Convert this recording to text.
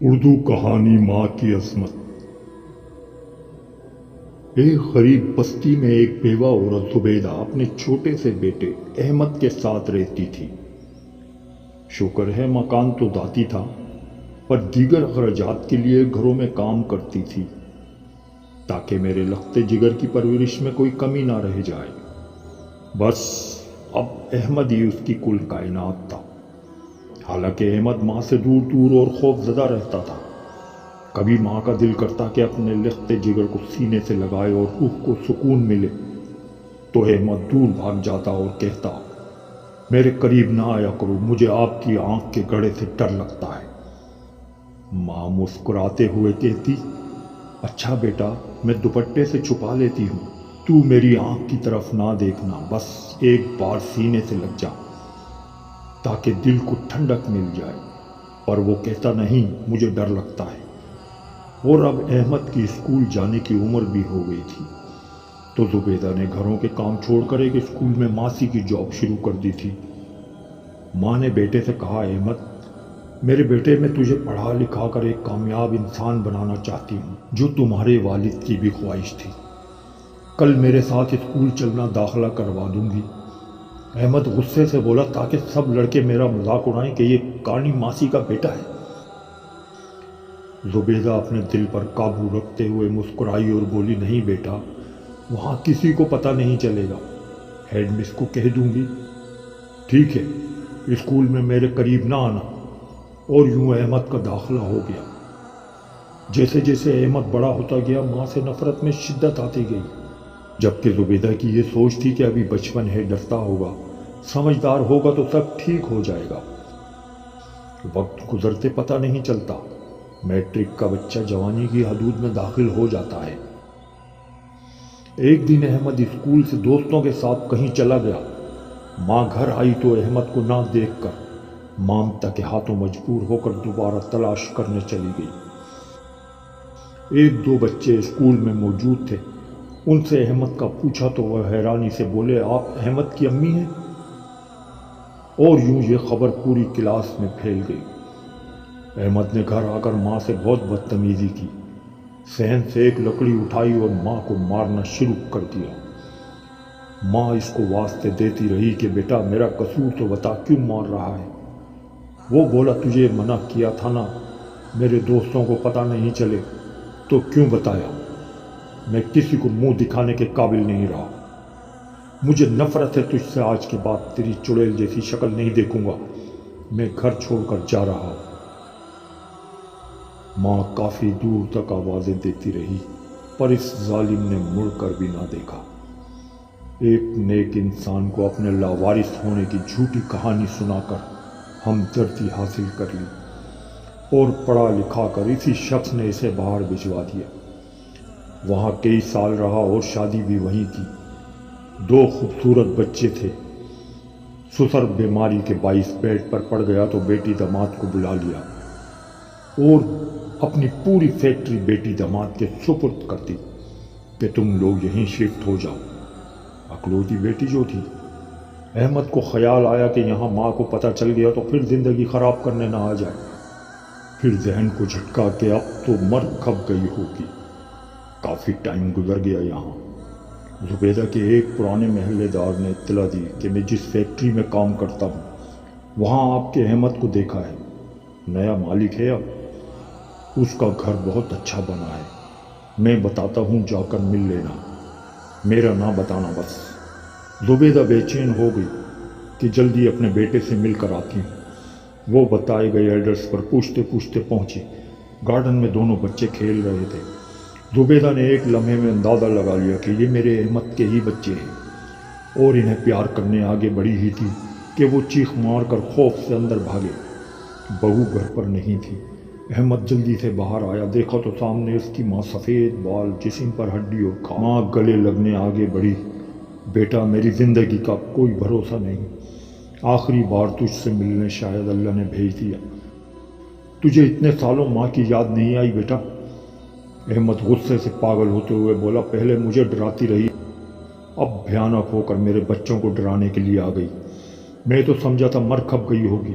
اردو کہانی ماں کی عظمت۔ ایک غریب بستی میں ایک بیوہ عورت زبیدہ اپنے چھوٹے سے بیٹے احمد کے ساتھ رہتی تھی۔ شکر ہے مکان تو ذاتی تھا، پر دیگر اخراجات کے لیے گھروں میں کام کرتی تھی تاکہ میرے لخت جگر کی پرورش میں کوئی کمی نہ رہ جائے۔ بس اب احمد ہی اس کی کل کائنات تھا۔ حالانکہ احمد ماں سے دور دور اور خوف زدہ رہتا تھا۔ کبھی ماں کا دل کرتا کہ اپنے لخت جگر کو سینے سے لگائے اور روح کو سکون ملے، تو احمد دور بھاگ جاتا اور کہتا، میرے قریب نہ آیا کرو، مجھے آپ کی آنکھ کے گڑھے سے ڈر لگتا ہے۔ ماں مسکراتے ہوئے کہتی، اچھا بیٹا، میں دوپٹے سے چھپا لیتی ہوں، تو میری آنکھ کی طرف نہ دیکھنا، بس ایک بار سینے سے لگ جا تاکہ دل کو ٹھنڈک مل جائے۔ پر وہ کہتا، نہیں، مجھے ڈر لگتا ہے۔ اور اب احمد کی اسکول جانے کی عمر بھی ہو گئی تھی، تو زبیدہ نے گھروں کے کام چھوڑ کر ایک اسکول میں ماسی کی جاب شروع کر دی تھی۔ ماں نے بیٹے سے کہا، احمد، میرے بیٹے، میں تجھے پڑھا لکھا کر ایک کامیاب انسان بنانا چاہتی ہوں، جو تمہارے والد کی بھی خواہش تھی۔ کل میرے ساتھ اسکول چلنا، داخلہ کروا دوں گی۔ احمد غصے سے بولا، تاکہ سب لڑکے میرا مذاق اڑائیں کہ یہ کانی ماسی کا بیٹا ہے۔ زبیدہ اپنے دل پر قابو رکھتے ہوئے مسکرائی اور بولی، نہیں بیٹا، وہاں کسی کو پتہ نہیں چلے گا، ہیڈ مس کو کہہ دوں گی۔ ٹھیک ہے، اسکول میں میرے قریب نہ آنا۔ اور یوں احمد کا داخلہ ہو گیا۔ جیسے جیسے احمد بڑا ہوتا گیا، ماں سے نفرت میں شدت آتی گئی، جبکہ زبیدہ کی یہ سوچ تھی کہ ابھی بچپن ہے، ڈرتا ہوگا، سمجھدار ہوگا تو سب ٹھیک ہو جائے گا۔ وقت گزرتے پتہ نہیں چلتا، میٹرک کا بچہ جوانی کی حدود میں داخل ہو جاتا ہے۔ ایک دن احمد اسکول سے دوستوں کے ساتھ کہیں چلا گیا۔ ماں گھر آئی تو احمد کو نہ دیکھ کر مامتا کے ہاتھوں مجبور ہو کر دوبارہ تلاش کرنے چلی گئی۔ ایک دو بچے اسکول میں موجود تھے، ان سے احمد کا پوچھا تو وہ حیرانی سے بولے، آپ احمد کی امی ہیں؟ اور یوں یہ خبر پوری کلاس میں پھیل گئی۔ احمد نے گھر آ کر ماں سے بہت بدتمیزی کی، صحن سے ایک لکڑی اٹھائی اور ماں کو مارنا شروع کر دیا۔ ماں اس کو واسطے دیتی رہی کہ بیٹا، میرا قصور تو بتا، کیوں مار رہا ہے؟ وہ بولا، تجھے منع کیا تھا نا، میرے دوستوں کو پتہ نہیں چلے تو کیوں بتایا؟ میں کسی کو منہ دکھانے کے قابل نہیں رہا۔ مجھے نفرت ہے تجھ سے، آج کے بعد تیری چڑیل جیسی شکل نہیں دیکھوں گا، میں گھر چھوڑ کر جا رہا ہوں۔ ماں کافی دور تک آوازیں دیتی رہی، پر اس ظالم نے مڑ کر بھی نہ دیکھا۔ ایک نیک انسان کو اپنے لاوارث ہونے کی جھوٹی کہانی سنا کر ہمدردی حاصل کر لی، اور پڑھا لکھا کر اسی شخص نے اسے باہر بھجوا دیا۔ وہاں کئی سال رہا اور شادی بھی وہیں کی۔ دو خوبصورت بچے تھے۔ سسر بیماری کے باعث بیڈ پر پڑ گیا تو بیٹی داماد کو بلا لیا اور اپنی پوری فیکٹری بیٹی داماد کے سپرد کر دی کہ تم لوگ یہیں شفٹ ہو جاؤ۔ اکلوتی بیٹی جو تھی، احمد کو خیال آیا کہ یہاں ماں کو پتہ چل گیا تو پھر زندگی خراب کرنے نہ آ جائے۔ پھر ذہن کو جھٹکا کہ اب تو مر کھپ گئی ہوگی۔ کافی ٹائم گزر گیا یہاں۔ زبیدہ کے ایک پرانے محلے دار نے اطلاع دی کہ میں جس فیکٹری میں کام کرتا ہوں، وہاں آپ کے احمد کو دیکھا ہے، نیا مالک ہے اب، اس کا گھر بہت اچھا بنا ہے، میں بتاتا ہوں، جا کر مل لینا، میرا نہ بتانا بس۔ زبیدہ بے چین ہو گئی کہ جلدی اپنے بیٹے سے مل کر آتی ہوں۔ وہ بتائے گئے ایڈریس پر پوچھتے پوچھتے پہنچی۔ گارڈن میں دونوں بچے کھیل رہے تھے۔ زبیدہ نے ایک لمحے میں اندازہ لگا لیا کہ یہ میرے احمد کے ہی بچے ہیں، اور انہیں پیار کرنے آگے بڑھی ہی تھی کہ وہ چیخ مار کر خوف سے اندر بھاگے۔ بہو گھر پر نہیں تھی۔ احمد جلدی سے باہر آیا، دیکھا تو سامنے اس کی ماں، سفید بال، جسم پر ہڈی اور کھال۔ ماں گلے لگنے آگے بڑھی، بیٹا، میری زندگی کا کوئی بھروسہ نہیں، آخری بار تجھ سے ملنے شاید اللہ نے بھیج دیا۔ تجھے اتنے سالوں ماں کی یاد نہیں آئی بیٹا؟ احمد غصے سے پاگل ہوتے ہوئے بولا، پہلے مجھے ڈراتی رہی، اب بھیانک ہو کر میرے بچوں کو ڈرانے کے لیے آ گئی۔ میں تو سمجھا تھا مر کھپ گئی ہوگی،